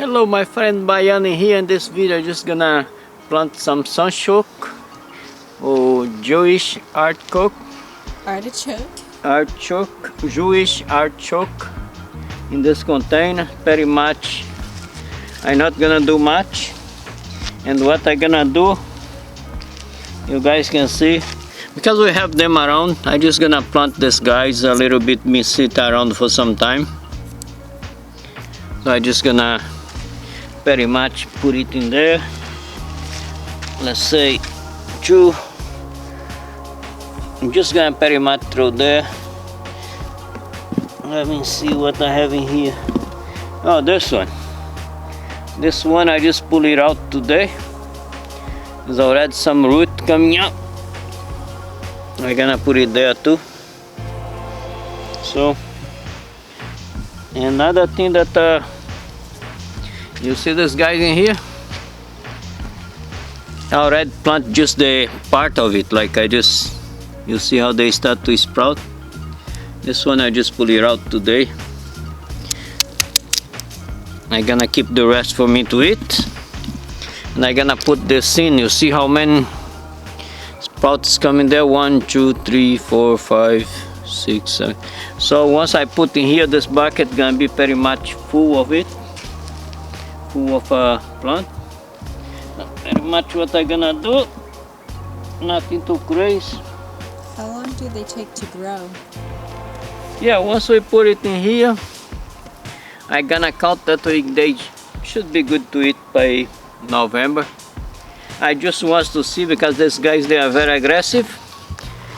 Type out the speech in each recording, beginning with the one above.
Hello my friend Bayani here. In this video just gonna plant some sunchoke or Jewish artichoke. Jewish artichoke in this container. Very much I'm not gonna do much, and what I gonna do you guys can see, because we have them around. I just gonna plant this guys a little bit, me sit around for some time. So I just gonna very much put it in there. Let's say two. I'm just gonna very much throw there. Let me see what I have in here. Oh, this one. This one I just pull it out today. There's already some root coming up. I'm gonna put it there too. So another thing that you see this guys in here, I already plant just the part of it, like you see how they start to sprout. This one I just pull it out today. I'm gonna keep the rest for me to eat, and I'm gonna put this in. You see how many sprouts come in there? 1, 2, 3, 4, 5, 6, 7. So once I put in here, this bucket gonna be very much full of it, full of plant. Very much what I gonna do. Nothing too crazy. How long do they take to grow? Yeah, once we put it in here, I gonna count that they should be good to eat by November. I just want to see, because these guys, they are very aggressive.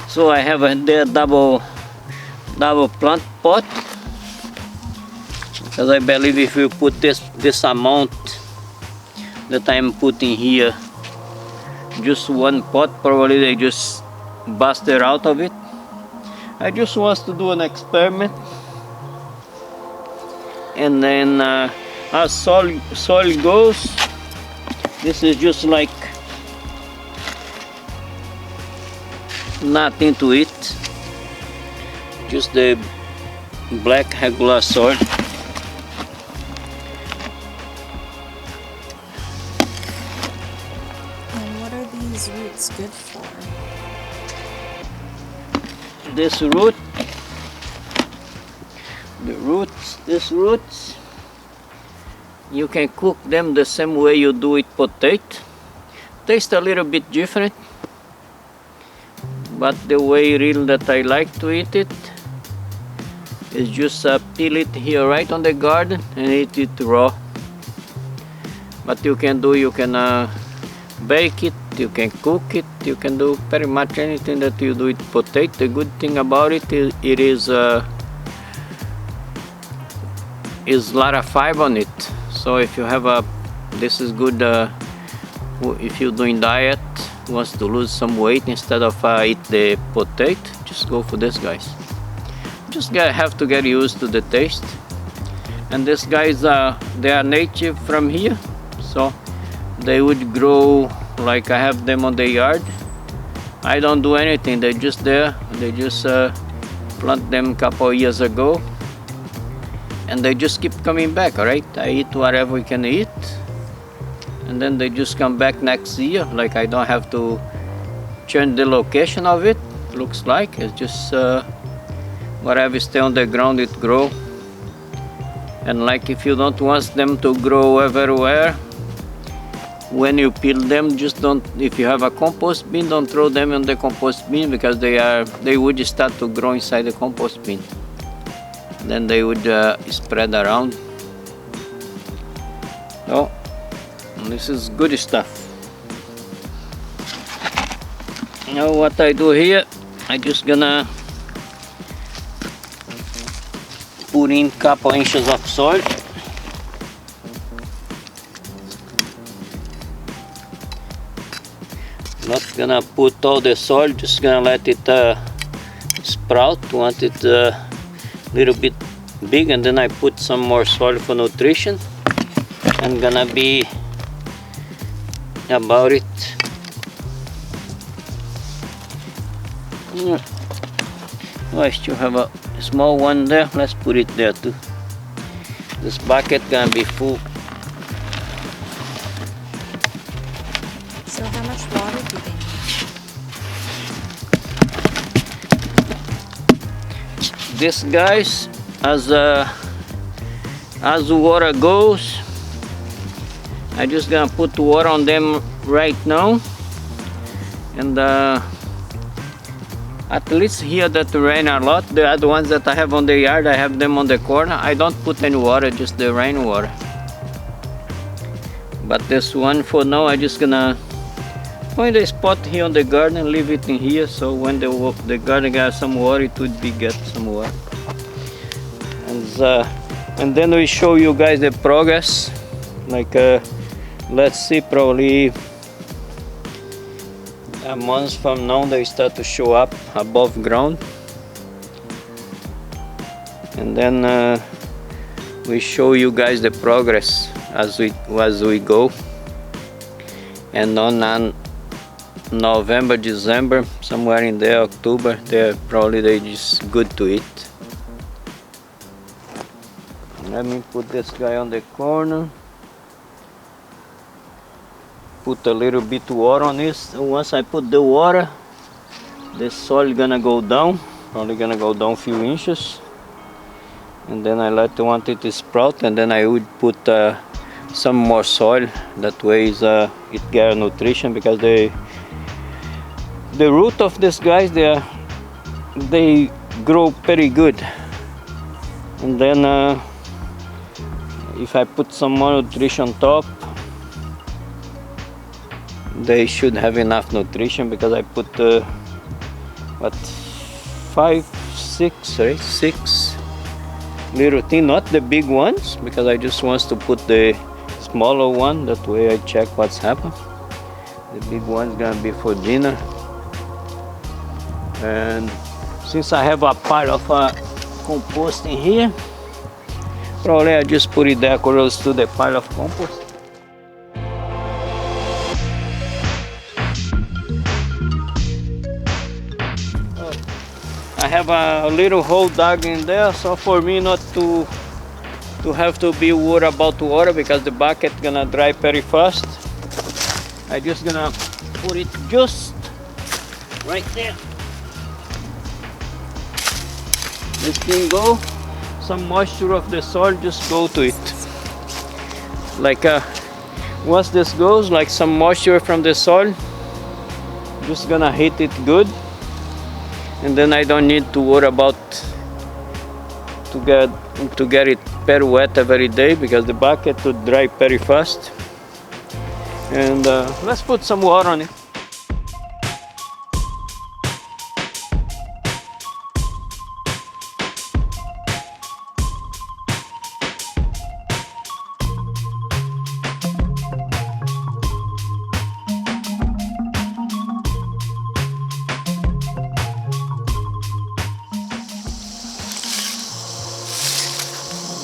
So I have their double plant pot, because I believe if you put this amount that I'm putting here, just one pot, probably they just bust it out of it. I just want to do an experiment. And then as soil goes, this is just like nothing to it, just the black regular soil. And what are these roots good for? These roots, you can cook them the same way you do with potato. Taste a little bit different, but the way real that I like to eat it is just peel it here right on the garden and eat it raw. But you can bake it, you can cook it, you can do pretty much anything that you do with potato. The good thing about it is it is a lot of fiber on it. So if you have this is good if you're doing diet, wants to lose some weight, instead of eat the potato, just go for this guys. Just have to get used to the taste. And these guys they are native from here, so they would grow like I have them on the yard. I don't do anything, they're just there. They just plant them a couple of years ago, and they just keep coming back. All right, I eat whatever we can eat, and then they just come back next year. Like I don't have to change the location of it. Looks like it's just whatever stay on the ground, it grow. And like if you don't want them to grow everywhere, when you peel them, just don't, if you have a compost bin, don't throw them in the compost bin, because they would start to grow inside the compost bin. Then they would spread around. So this is good stuff. Now what I do here, I just gonna put in couple inches of soil. Not gonna put all the soil, just gonna let it sprout. Want it little bit big, and then I put some more soil for nutrition. I'm gonna be about it. Oh, I still have a small one there. Let's put it there too. This bucket gonna be full So how much water do they need? This guys, as the water goes, I just gonna put water on them right now, and at least here that rain a lot. The other ones that I have on the yard, I have them on the corner. I don't put any water, just the rainwater. But this one for now, I just gonna find a spot here on the garden, leave it in here, so when the garden got some water, it would be get some water. And then we show you guys the progress. Like let's see, probably a month from now they start to show up above ground, and then we show you guys the progress as we go. And on November, December, somewhere in there, October, they just good to eat. Let me put this guy on the corner. Put a little bit water on this. Once I put the water, the soil gonna go down. Probably gonna go down a few inches. And then I want it to sprout, and then I would put some more soil. That way it get nutrition, because the root of these guys, they grow pretty good. And then if I put some more nutrition on top, they should have enough nutrition, because I put what, 6 little thing, not the big ones, because I just want to put the smaller one. That way I check what's happened. The big one's gonna be for dinner. And since I have a pile of compost in here, probably I just put it there close to the pile of compost. I have a little hole dug in there, so for me not to have to be worried about water, because the bucket gonna dry very fast. I just gonna put it just right there. This thing go, some moisture of the soil just go to it. Like once this goes, like some moisture from the soil, just gonna hit it good. And then I don't need to worry about to get it very wet every day, because the bucket would dry very fast. And let's put some water on it.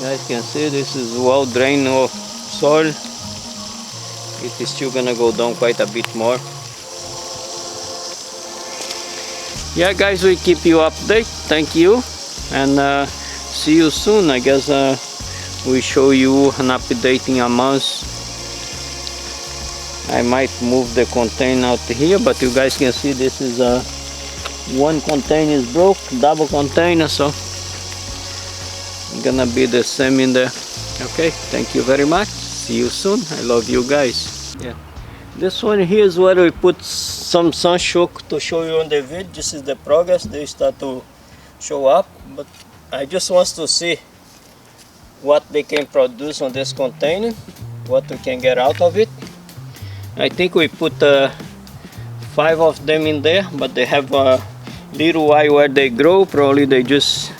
You guys can see this is well drained of soil. It is still gonna go down quite a bit more. Yeah guys, we keep you updated. Thank you, and see you soon. I guess we show you an update in a month. I might move the container out here, but you guys can see this is one container is broke, double container, so gonna be the same in there. Okay, thank you very much. See you soon. I love you guys. Yeah, this one here is where we put some sunchoke to show you on the video. This is the progress. They start to show up, but I just want to see what they can produce on this container, what we can get out of it. I think we put 5 of them in there, but they have a little eye where they grow. Probably they just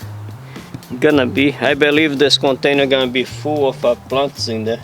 gonna be, I believe this container gonna be full of plants in there.